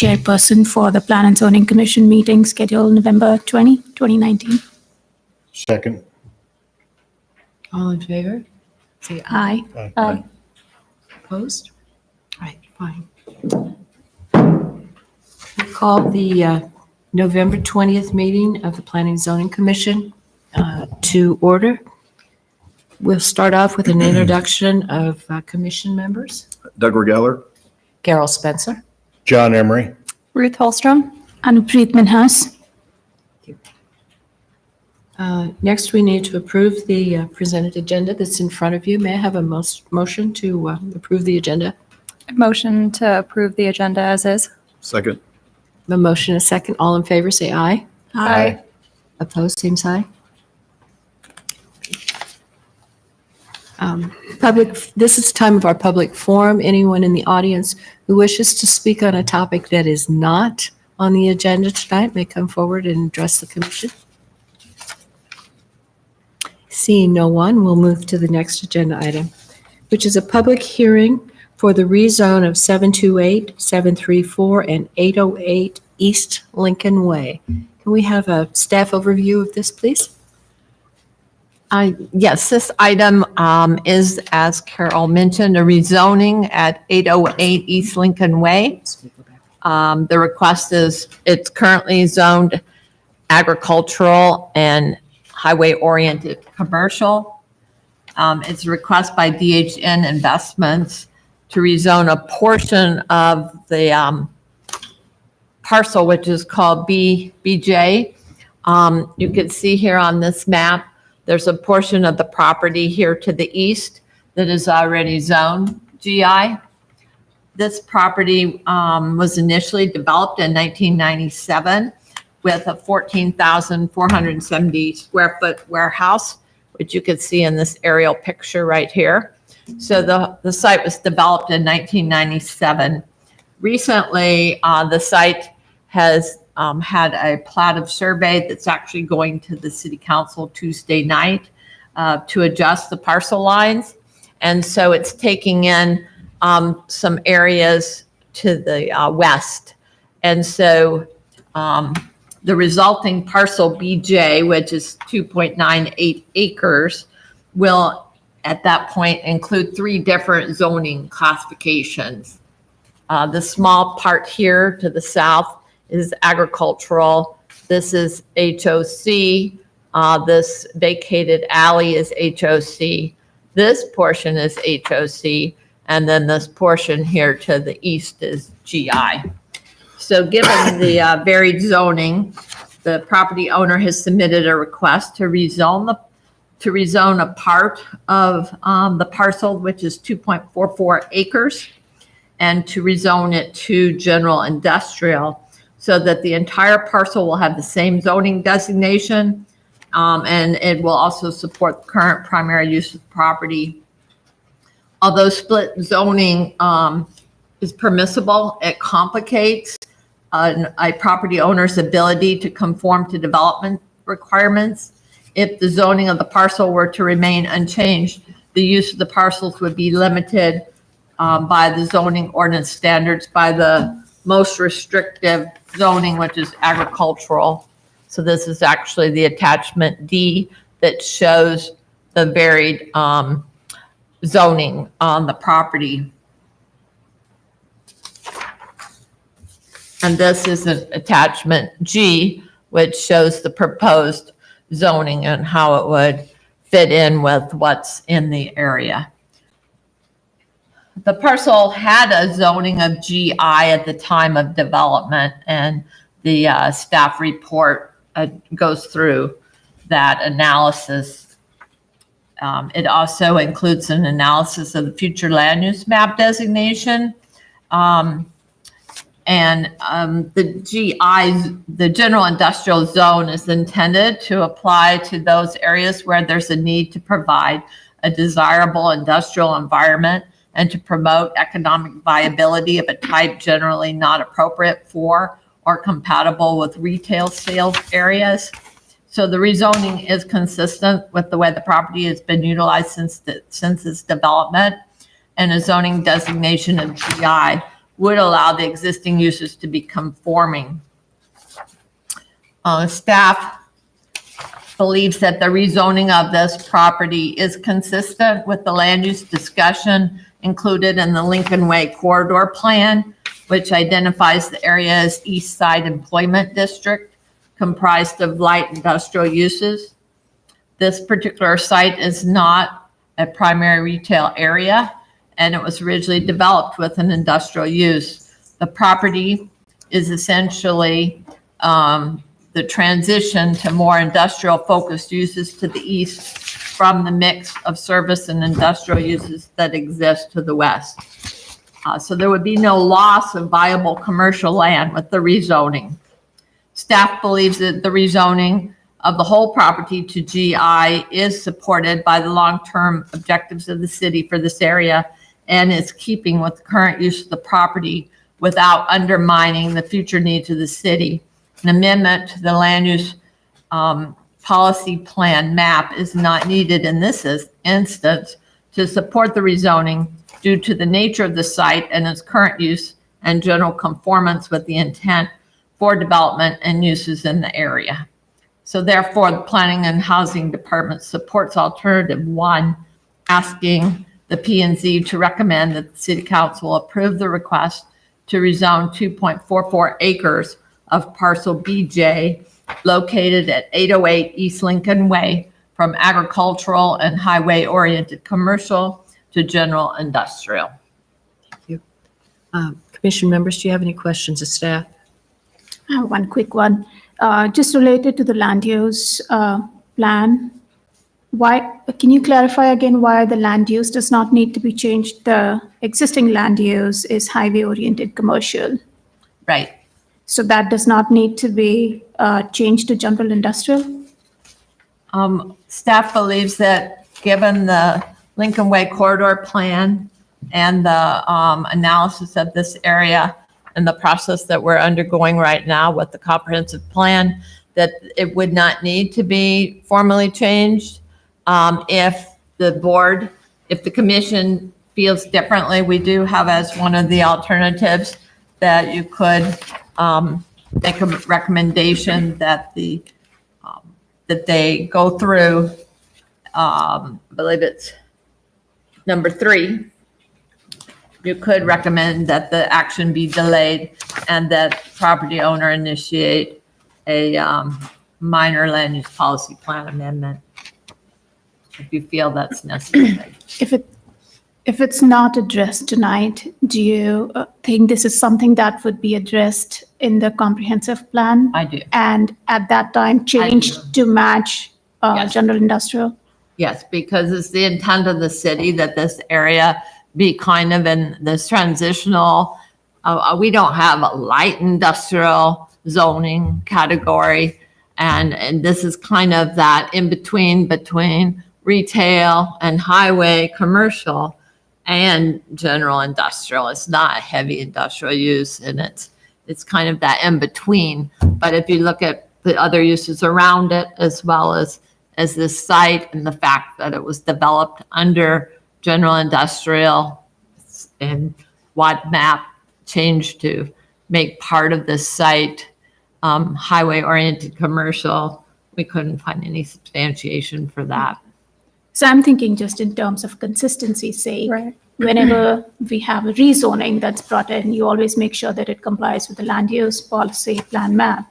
Chairperson for the Plan and Zoning Commission meeting scheduled November 20, 2019. Second. All in favor? Say aye. Aye. Aye. Opposed? All right, fine. We call the November 20th meeting of the Planning and Zoning Commission to order. We'll start off with an introduction of commission members. Doug Regeller. Carol Spencer. John Emery. Ruth Holstrom. Anupreet Minhas. Next, we need to approve the presented agenda that's in front of you. May I have a motion to approve the agenda? Motion to approve the agenda as is. Second. A motion, a second. All in favor, say aye. Aye. Opposed, same sign. This is time of our public forum. Anyone in the audience who wishes to speak on a topic that is not on the agenda tonight may come forward and address the commission. Seeing no one, we'll move to the next agenda item, which is a public hearing for the rezone of 728, 734, and 808 East Lincoln Way. Can we have a staff overview of this, please? Yes, this item is, as Carol mentioned, a rezoning at 808 East Lincoln Way. The request is, it's currently zoned agricultural and highway-oriented commercial. It's a request by DHN Investments to rezone a portion of the parcel, which is called BJ. You can see here on this map, there's a portion of the property here to the east that is already zoned GI. This property was initially developed in 1997 with a 14,470 square foot warehouse, which you can see in this aerial picture right here. So the site was developed in 1997. Recently, the site has had a plat of survey that's actually going to the city council Tuesday night to adjust the parcel lines. And so it's taking in some areas to the west. And so the resulting parcel BJ, which is 2.98 acres, will at that point include 3 different zoning classifications. The small part here to the south is agricultural. This is HOC. This vacated alley is HOC. This portion is HOC. And then this portion here to the east is GI. So given the varied zoning, the property owner has submitted a request to rezone a part of the parcel, which is 2.44 acres, and to rezone it to general industrial so that the entire parcel will have the same zoning designation, and it will also support the current primary use of the property. Although split zoning is permissible, it complicates a property owner's ability to conform to development requirements. If the zoning of the parcel were to remain unchanged, the use of the parcels would be limited by the zoning ordinance standards, by the most restrictive zoning, which is agricultural. So this is actually the attachment D that shows the varied zoning on the property. And this is an attachment G, which shows the proposed zoning and how it would fit in with what's in the area. The parcel had a zoning of GI at the time of development, and the staff report goes through that analysis. It also includes an analysis of the future land use map designation. The GI, the general industrial zone, is intended to apply to those areas where there's a need to provide a desirable industrial environment and to promote economic viability of a type generally not appropriate for or compatible with retail sales areas. So the rezoning is consistent with the way the property has been utilized since its development, and a zoning designation of GI would allow the existing uses to be conforming. Staff believes that the rezoning of this property is consistent with the land use discussion included in the Lincoln Way Corridor Plan, which identifies the area as East Side Employment District, comprised of light industrial uses. This particular site is not a primary retail area, and it was originally developed with an industrial use. The property is essentially the transition to more industrial focused uses to the east from the mix of service and industrial uses that exist to the west. So there would be no loss of viable commercial land with the rezoning. Staff believes that the rezoning of the whole property to GI is supported by the long-term objectives of the city for this area and is keeping with the current use of the property without undermining the future needs of the city. An amendment to the land use policy plan map is not needed in this instance to support the rezoning due to the nature of the site and its current use and general conformance with the intent for development and uses in the area. So therefore, the Planning and Housing Department supports alternative 1, asking the P&Z to recommend that the City Council approve the request to rezone 2.44 acres of parcel BJ located at 808 East Lincoln Way from agricultural and highway-oriented commercial to general industrial. Commission members, do you have any questions of staff? I have one quick one, just related to the land use plan. Why, can you clarify again why the land use does not need to be changed? The existing land use is highway-oriented commercial. Right. So that does not need to be changed to general industrial? Staff believes that given the Lincoln Way Corridor Plan and the analysis of this area and the process that we're undergoing right now with the comprehensive plan, that it would not need to be formally changed. If the commission feels differently, we do have as one of the alternatives that you could make a recommendation that that they go through, I believe it's number 3. You could recommend that the action be delayed and that property owner initiate a minor land use policy plan amendment if you feel that's necessary. if it's not addressed tonight, do you think this is something that would be addressed in the comprehensive plan? I do. And at that time, changed to match Yes. general industrial? Yes, because it's the intent of the city that this area be kind of in this transitional, we don't have a light industrial zoning category. And this is kind of that in between retail and highway commercial and general industrial. It's not heavy industrial use, and it's kind of that in between. But if you look at the other uses around it, as well as this site and the fact that it was developed under general industrial and what map changed to make part of this site highway-oriented commercial, we couldn't find any substantiation for that. So I'm thinking just in terms of consistency's sake. Right. Whenever we have a rezoning that's brought in, you always make sure that it complies with the land use policy plan map.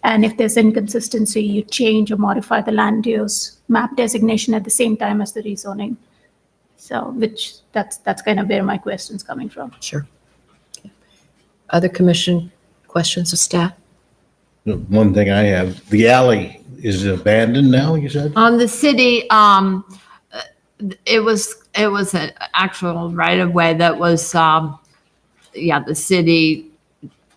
And if there's inconsistency, you change or modify the land use map designation at the same time as the rezoning. So, that's kind of where my question's coming from. Sure. Okay. Other commission questions of staff? The one thing I have, the alley is abandoned now, you said? On the city, it was an actual right of way that was, the city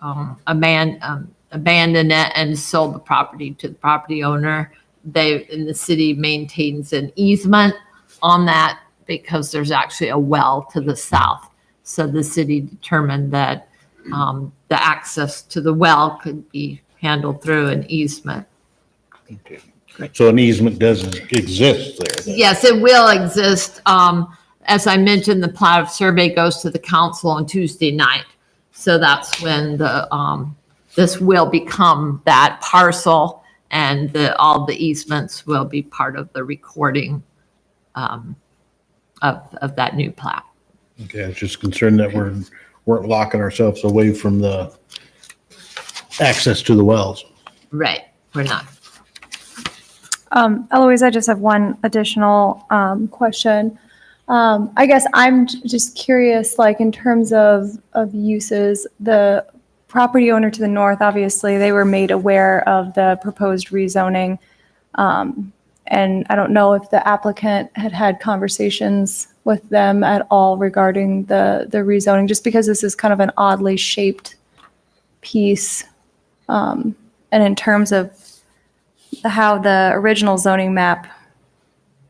abandoned it and sold the property to the property owner. And the city maintains an easement on that because there's actually a well to the south. So the city determined that the access to the well could be handled through an easement. So an easement doesn't exist there? Yes, it will exist. As I mentioned, the plat of survey goes to the council on Tuesday night. So that's when this will become that parcel, and all the easements will be part of the recording of that new plat. Okay, I was just concerned that weren't locking ourselves away from the access to the wells. Right, we're not. Eloise, I just have one additional question. I guess I'm just curious, like in terms of uses, the property owner to the north, obviously, they were made aware of the proposed rezoning. And I don't know if the applicant had conversations with them at all regarding the rezoning, just because this is kind of an oddly shaped piece. And in terms of how the original zoning map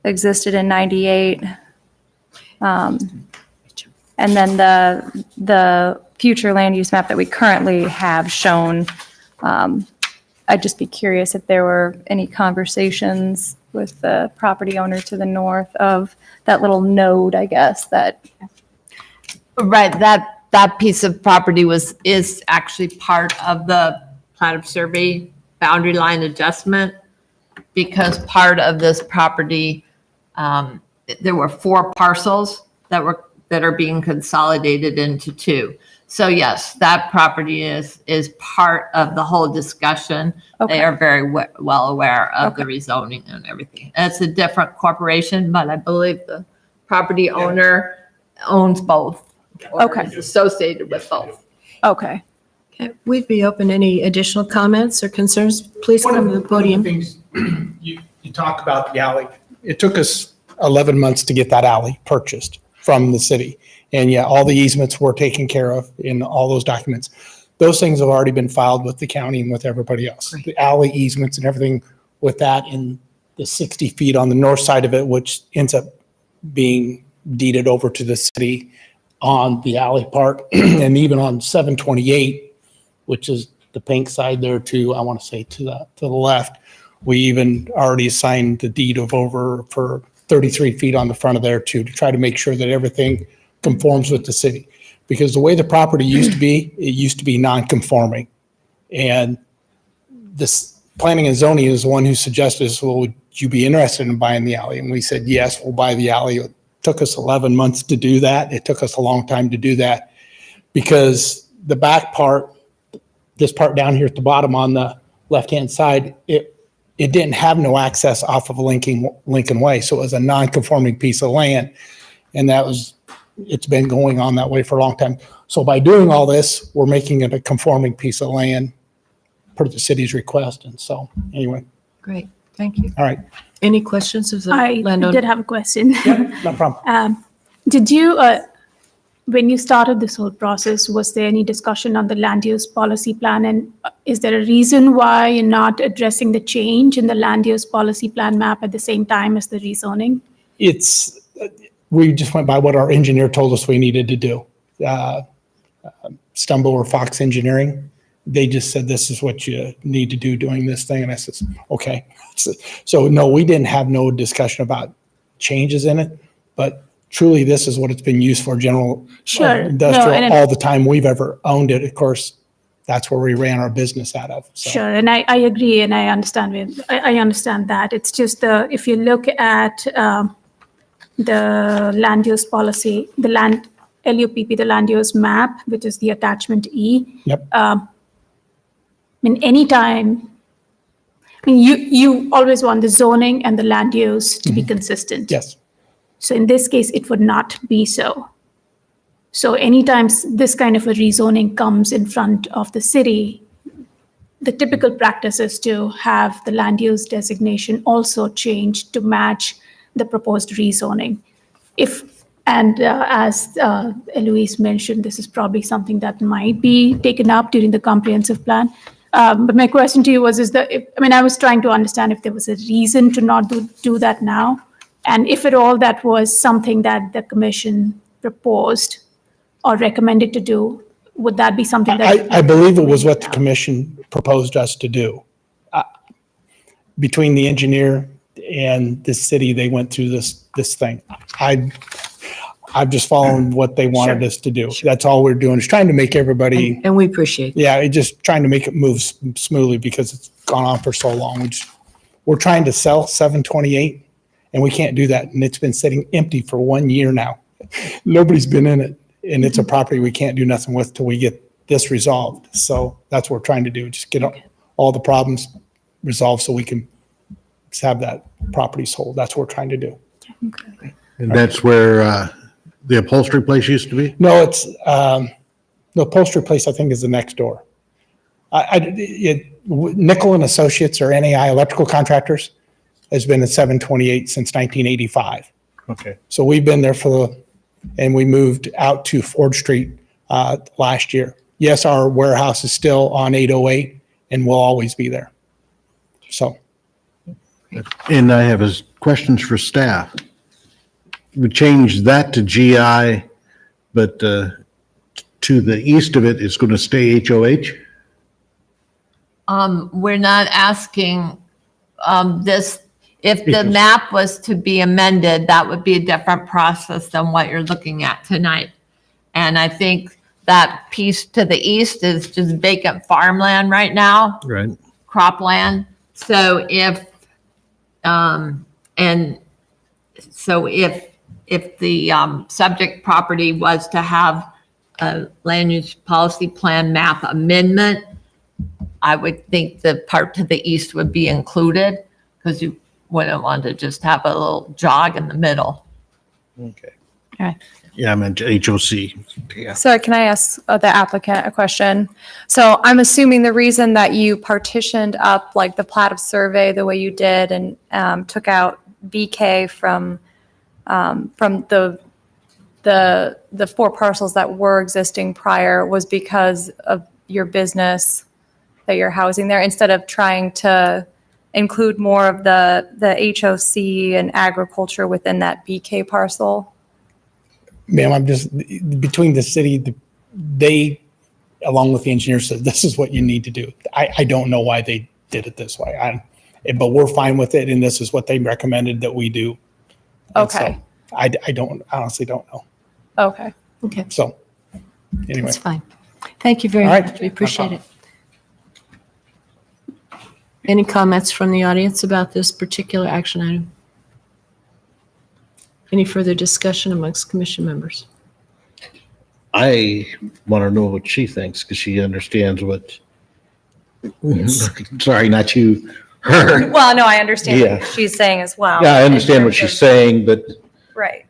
existed in 98. And then the future land use map that we currently have shown, I'd just be curious if there were any conversations with the property owner to the north of that little node, I guess, that. Right, that piece of property is actually part of the plat of survey boundary line adjustment, because part of this property, there were 4 parcels that are being consolidated into 2. So yes, that property is part of the whole discussion. Okay. They are very well aware of the rezoning and everything. And it's a different corporation, but I believe the property owner owns both. or Okay. is associated with both. Okay. Okay, we'd be open to any additional comments or concerns. Please One come of to the podium. things you talk about the alley. It took us 11 months to get that alley purchased from the city. And yeah, all the easements were taken care of in all those documents. Those things have already been filed with the county and with everybody else. Great. The alley easements and everything with that in the 60 feet on the north side of it, which ends up being deeded over to the city on the alley part. And even on 728, which is the pink side there too, I want to say to the left, we even already assigned the deed of over for 33 feet on the front of there too, to try to make sure that everything conforms with the city. Because the way the property used to be, it used to be non-conforming. And this planning and zoning is the one who suggested, well, would you be interested in buying the alley? And we said, yes, we'll buy the alley. It took us 11 months to do that. It took us a long time to do that because the back part, this part down here at the bottom on the left-hand side, it didn't have no access off of Lincoln Way. So it was a non-conforming piece of land. And that was it's been going on that way for a long time. So by doing all this, we're making it a conforming piece of land per the city's request. And so, anyway, Great, thank you. all right. Any questions of the I landowner? did have a question. No problem. Did you, when you started this whole process, was there any discussion on the land use policy plan? And is there a reason why you're not addressing the change in the land use policy plan map at the same time as the rezoning? We just went by what our engineer told us we needed to do. Stumble or Fox Engineering, they just said, this is what you need to do doing this thing. And I says, okay. So no, we didn't have no discussion about changes in it, but truly this is what it's been used for, general Sure. industrial, No, and all the time we've ever owned it. Of course, that's where we ran our business out of. So. Sure, and I agree, and I understand. I understand that. It's just if you look at the land use policy, the LUPP, the land use map, which is the attachment E. Yep. I mean, anytime, I mean, you always want the zoning and the land use to be consistent. Yes. So in this case, it would not be so. So anytime this kind of a rezoning comes in front of the city, the typical practice is to have the land use designation also changed to match the proposed rezoning. As Eloise mentioned, this is probably something that might be taken up during the comprehensive plan. But my question to you was, I was trying to understand if there was a reason to not do that now. And if at all that was something that the commission proposed or recommended to do, would that be something that? I believe it was what the commission proposed us to do. Between the engineer and the city, they went through this thing. I've just followed what they wanted us to do. That's all we're doing, is trying to make everybody, And we appreciate that. yeah, just trying to make it move smoothly because it's gone on for so long. We're trying to sell 728 and we can't do that. And it's been sitting empty for 1 year now. Nobody's been in it. And it's a property we can't do nothing with till we get this resolved. So that's what we're trying to do, just get all the problems resolved so we can just have that property sold. That's what we're trying to do. And that's where the upholstery place used to be? No, it's, the upholstery place I think is the next door. Nickel and Associates or NAI Electrical Contractors has been at 728 since 1985. Okay. So we've been there and we moved out to Ford Street last year. Yes, our warehouse is still on 808 and will always be there. So. And I have questions for staff. We changed that to GI, but to the east of it, it's going to stay HOH? We're not asking this, if the Because- map was to be amended, that would be a different process than what you're looking at tonight. And I think that piece to the east is just vacant farmland right now, Right. cropland. So if the subject property was to have a land use policy plan map amendment, I would think the part to the east would be included because you wouldn't want to just have a little jog in the middle. Okay. All right. Yeah, I meant HOC. Yeah. So can I ask the applicant a question? So I'm assuming the reason that you partitioned up like the plat of survey the way you did and took out BK from the 4 parcels that were existing prior was because of your business that you're housing there, instead of trying to include more of the HOC and agriculture within that BK parcel? Ma'am, I'm just, between the city, they, along with the engineer, said, this is what you need to do. I don't know why they did it this way. But we're fine with it, and this is what they recommended that we do. And so Okay. I honestly don't know. Okay. Okay, So, anyway, that's fine. Thank you very All right. much. We No appreciate it. problem. Any comments from the audience about this particular action item? Any further discussion amongst commission members? I want to know what she thinks because she understands what, sorry, not you, her. Well, no, I understand Yeah. what she's saying as well. Yeah, I in understand what terms she's of- saying, but Right.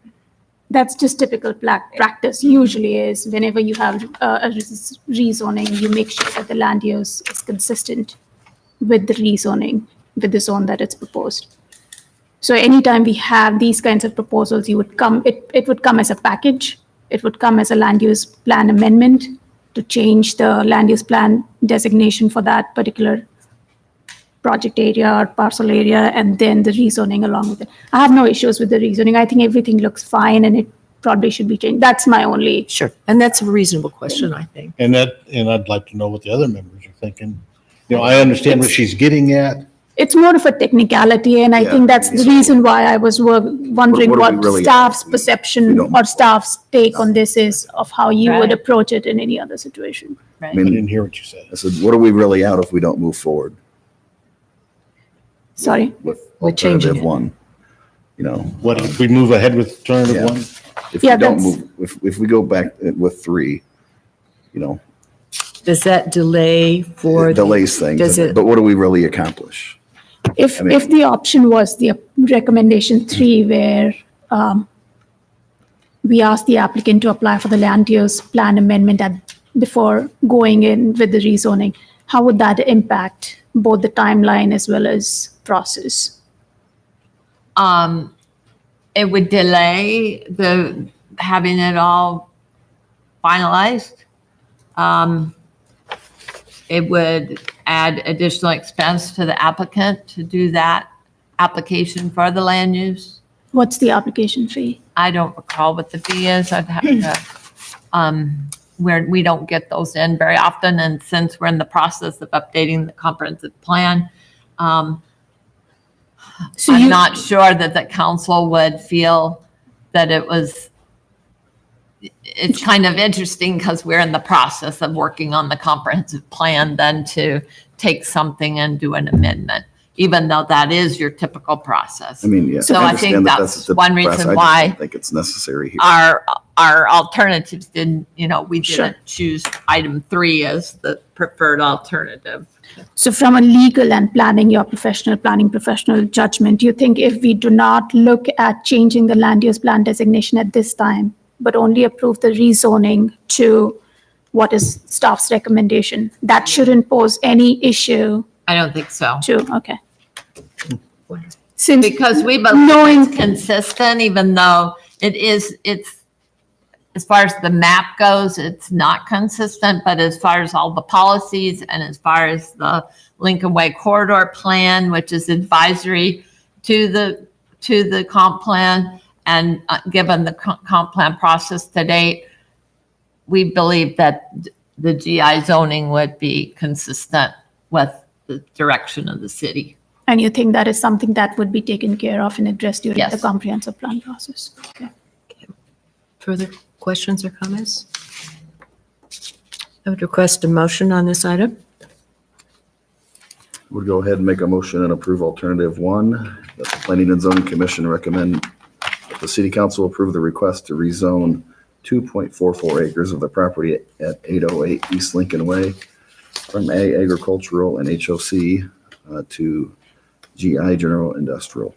That's just typical practice usually is whenever you have a rezoning, you make sure that the land use is consistent with the rezoning, with the zone that it's proposed. So anytime we have these kinds of proposals, it would come as a package. It would come as a land use plan amendment to change the land use plan designation for that particular project area or parcel area, and then the rezoning along with it. I have no issues with the rezoning. I think everything looks fine and it probably should be changed. That's my only. Sure. And that's a reasonable question, I think. And I'd like to know what the other members are thinking. I understand what she's getting at. It's more of a technicality, and I Yeah, think that's the reason why I was wondering What are we what really- staff's we perception don't- or staff's take on this is of how you would Right. approach it in any other situation. I I mean, didn't hear what you said. I said, what are we really out if we don't move forward Sorry. with We're changing alternative it. one? What, if we move ahead with alternative Yeah. one? If Yeah, we don't that's- move, if we go back with three, Does that delay for? it delays things. Does it- But what do we really accomplish? If I mean- the option was the recommendation 3, where we ask the applicant to apply for the land use plan amendment before going in with the rezoning, how would that impact both the timeline as well as process? It would delay having it all finalized. It would add additional expense to the applicant to do that application for the land use. What's the application fee? I don't recall what the fee is. I'd have to, we don't get those in very often. And since we're in the process of updating the comprehensive plan, So I'm you- not sure that the council would feel that it's kind of interesting because we're in the process of working on the comprehensive plan then to take something and do an amendment, even though that is your typical process. I mean, yeah. So I think understand that that's the one process. reason I just why don't think it's necessary here. our alternatives didn't, we Sure. didn't choose item 3 as the preferred alternative. So from a legal and planning professional judgment, do you think if we do not look at changing the land use plan designation at this time, but only approve the rezoning to what is staff's recommendation, that shouldn't pose any issue I don't think so. okay. Since, Because we believe Knowing- it's consistent, even though it's, as far as the map goes, it's not consistent, but as far as all the policies and as far as the Lincoln Way corridor plan, which is advisory to the comp plan, and given the comp plan process to date, we believe that the GI zoning would be consistent with the direction of the city. and you think that is something that would be taken care of and addressed during the Yes. comprehensive plan process? Okay. Further questions or comments? I would request a motion on this item. Would go ahead and make a motion and approve alternative 1, that the Planning and Zoning Commission recommend that the city council approve the request to rezone 2.44 acres of the property at 808 East Lincoln Way from A agricultural and HOC to GI general industrial.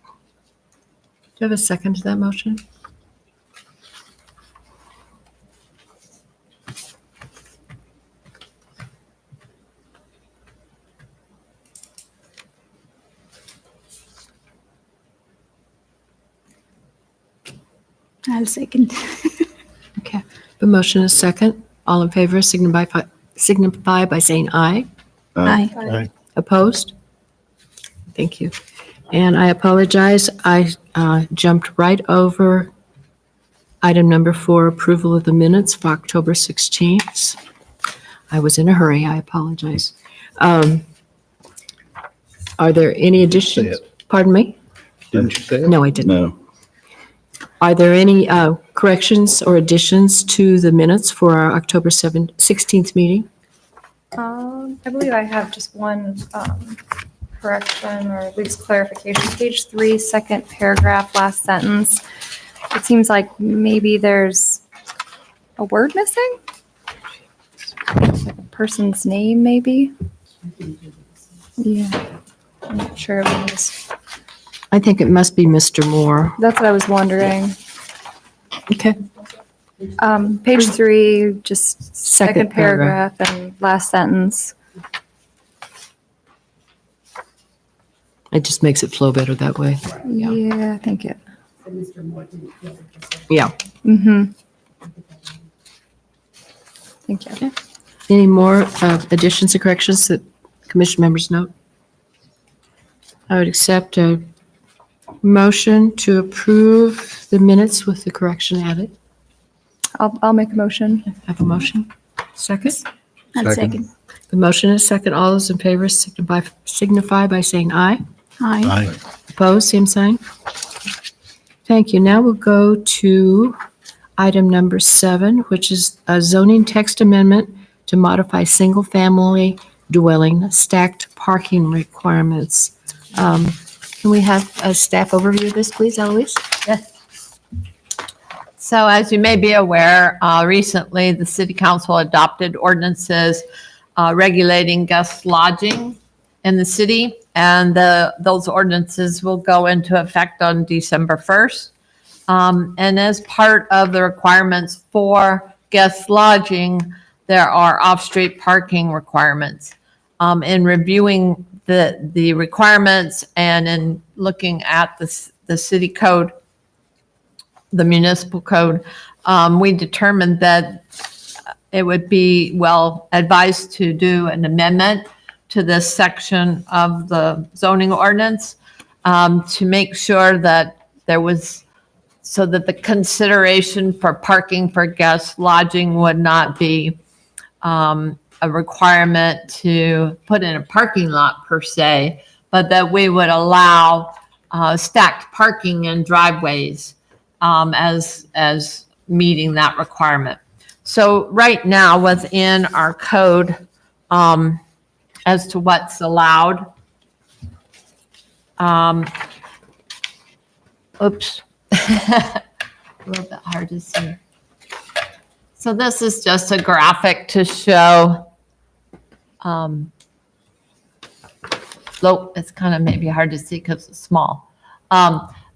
Do you have a second to that motion? I'll second. Okay. The motion is second. All in favor signify by saying aye. Aye. Right. Opposed? Thank you. And I apologize, I jumped right over item number 4, approval of the minutes for October 16th. I was in a hurry, I apologize. Are there any additions? Say Pardon me? Didn't you say it? No, I didn't. No. Are there any corrections or additions to the minutes for our October 16th meeting? I believe I have just one correction or at least clarification. Page 3, second paragraph, last sentence. It seems like maybe there's a word missing? Like a person's name, maybe? Yeah, I'm not sure it was. I think it must be Mr. Moore. That's what I was wondering. Okay. Page 3, just Second second paragraph and last sentence. It just makes it flow better that way. Yeah, I think it. Yeah. Mm-hmm. Thank you. Any more additions or corrections that commission members note? I would accept a motion to approve the minutes with the correction added. I'll make a motion. Have a motion? Second? I'll Second. second. The motion is second. All those in favor signify by saying aye. Aye. Aye. Opposed, same sign. Thank you. Now we'll go to item number 7, which is a zoning text amendment to modify single-family dwelling stacked parking requirements. Can we have a staff overview of this, please, Eloise? So as you may be aware, recently the city council adopted ordinances regulating guest lodging in the city, and those ordinances will go into effect on December 1st. And as part of the requirements for guest lodging, there are off-street parking requirements. In reviewing the requirements and in looking at the city code, the municipal code, we determined that it would be well advised to do an amendment to this section of the zoning ordinance to make sure that there was, so that the consideration for parking for guest lodging would not be a requirement to put in a parking lot per se, but that we would allow stacked parking in driveways as meeting that requirement. So right now within our code, as to what's allowed, oops, a little bit hard to see. So this is just a graphic to show, it's kind of maybe hard to see because it's small.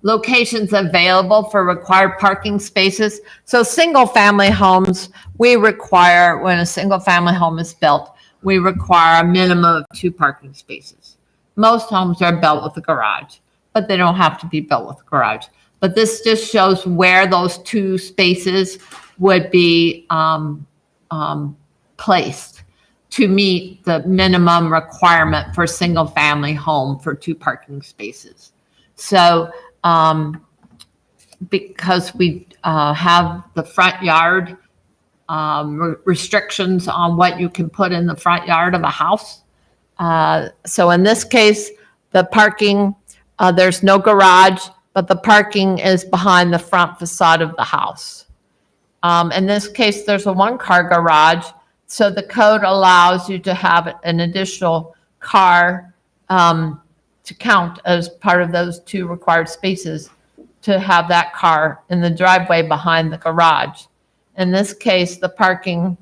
Locations available for required parking spaces. So single-family homes, we require, when a single-family home is built, we require a minimum of 2 parking spaces. Most homes are built with a garage, but they don't have to be built with a garage. But this just shows where those 2 spaces would be placed to meet the minimum requirement for single-family home for 2 parking spaces. So because we have the front yard restrictions on what you can put in the front yard of a house. So in this case, the parking, there's no garage, but the parking is behind the front facade of the house. In this case, there's a 1-car garage. So the code allows you to have an additional car to count as part of those 2 required spaces to have that car in the driveway behind the garage. In this case, the parking,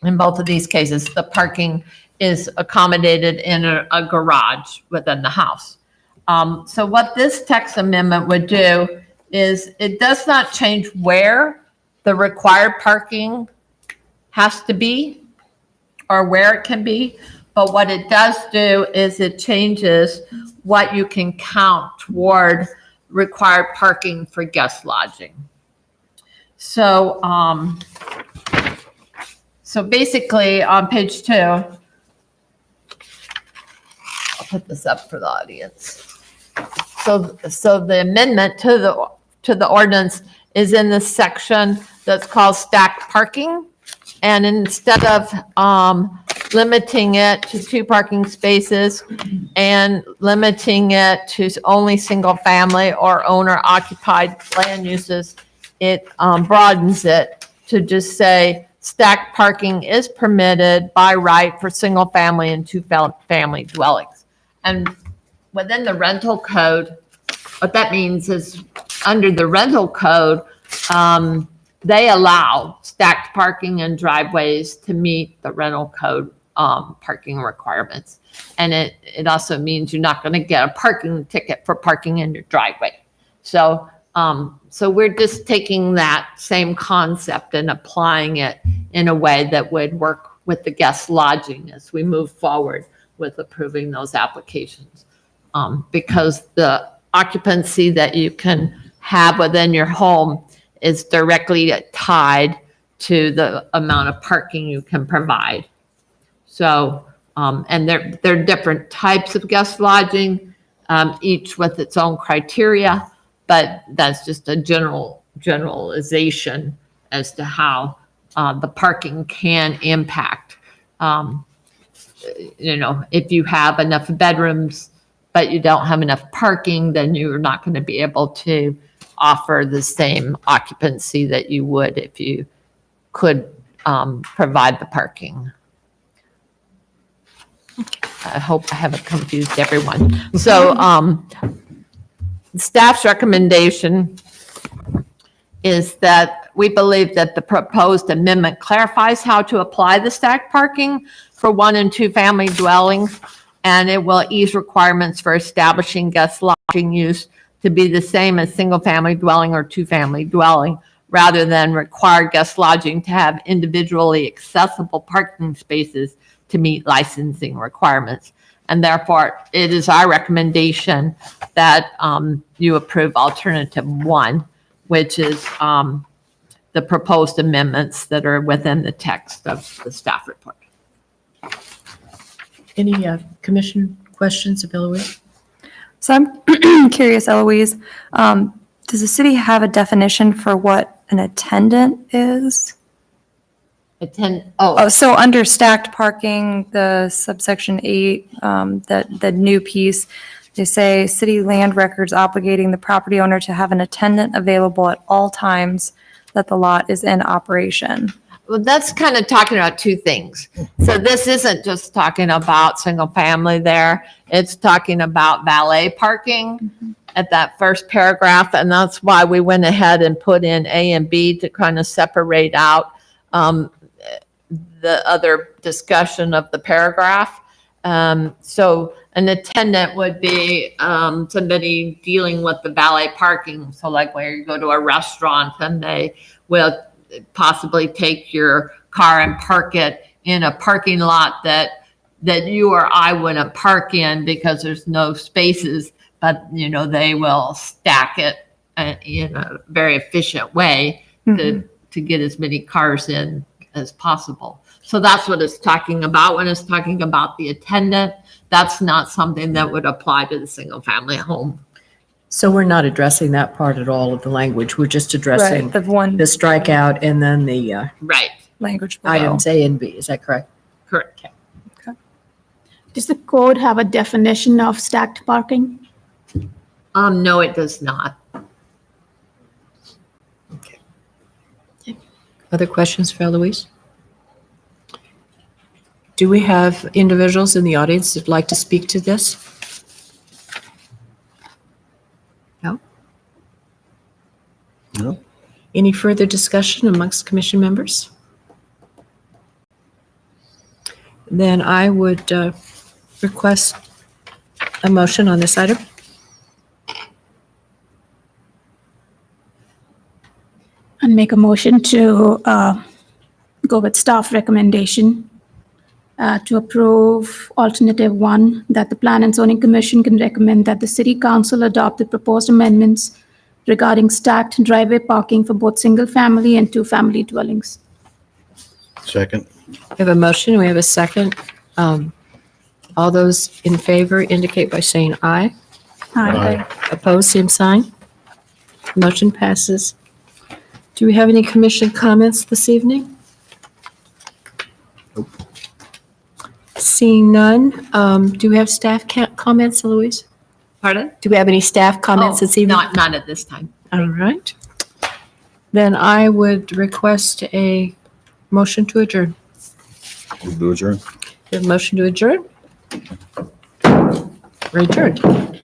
in both of these cases, the parking is accommodated in a garage within the house. So what this text amendment would do is it does not change where the required parking has to be or where it can be, but what it does do is it changes what you can count toward required parking for guest lodging. So, so basically on page 2, I'll put this up for the audience. So the amendment to the ordinance is in the section that's called stacked parking. And instead of limiting it to 2 parking spaces and limiting it to only single family or owner occupied land uses, it broadens it to just say stacked parking is permitted by right for single family and 2 family dwellings. And within the rental code, what that means is under the rental code, they allow stacked parking in driveways to meet the rental code parking requirements. And it also means you're not going to get a parking ticket for parking in your driveway. So So we're just taking that same concept and applying it in a way that would work with the guest lodging as we move forward with approving those applications. Because the occupancy that you can have within your home is directly tied to the amount of parking you can provide. So, and there are different types of guest lodging, each with its own criteria, but that's just a generalization as to how the parking can impact. If you have enough bedrooms, but you don't have enough parking, then you're not going to be able to offer the same occupancy that you would if you could provide the parking. I hope I haven't confused everyone. So staff's recommendation is that we believe that the proposed amendment clarifies how to apply the stacked parking for 1 and 2 family dwellings, and it will ease requirements for establishing guest lodging use to be the same as single family dwelling or 2 family dwelling, rather than require guest lodging to have individually accessible parking spaces to meet licensing requirements. And therefore, it is our recommendation that you approve alternative 1, which is the proposed amendments that are within the text of the staff report. Any commission questions of Eloise? So I'm curious, Eloise, does the city have a definition for what an attendant is? Oh, so under stacked parking, the subsection 8, the new piece, they say city land records obligating the property owner to have an attendant available at all times that the lot is in operation. Well, that's kind of talking about 2 things. So this isn't just talking about single family there. It's talking about valet parking at that first paragraph. And that's why we went ahead and put in A and B to kind of separate out the other discussion of the paragraph. So an attendant would be somebody dealing with the valet parking. So like where you go to a restaurant and they will possibly take your car and park it in a parking lot that you or I wouldn't park in because there's no spaces, but they will stack it in a very efficient way to get as many cars in as possible. So that's what it's talking about when it's talking about the attendant. That's not something that would apply to the single family home. So we're not addressing that part at all of the language. We're just addressing Right, the one the strikeout and then the Right. language below. items A and B. Is that correct? Correct. Does the code have a definition of stacked parking? No, it does not. Other questions for Eloise? Do we have individuals in the audience that'd like to speak to this? No? No. Any further discussion amongst commission members? Then I would request a motion on this item. And make a motion to go with staff recommendation to approve alternative 1, that the Plan and Zoning Commission can recommend that the City Council adopt the proposed amendments regarding stacked driveway parking for both single-family and 2-family dwellings. Second. We have a motion, we have a second. All those in favor indicate by saying aye. Aye. Opposed, same sign. Motion passes. Do we have any commission comments this evening? Nope. Seeing none, do we have staff comments, Eloise? Pardon? Do we have any staff comments this evening? Not at this time. All right. Then I would request a motion to adjourn. Move to adjourn. We have a motion to adjourn? We're adjourned.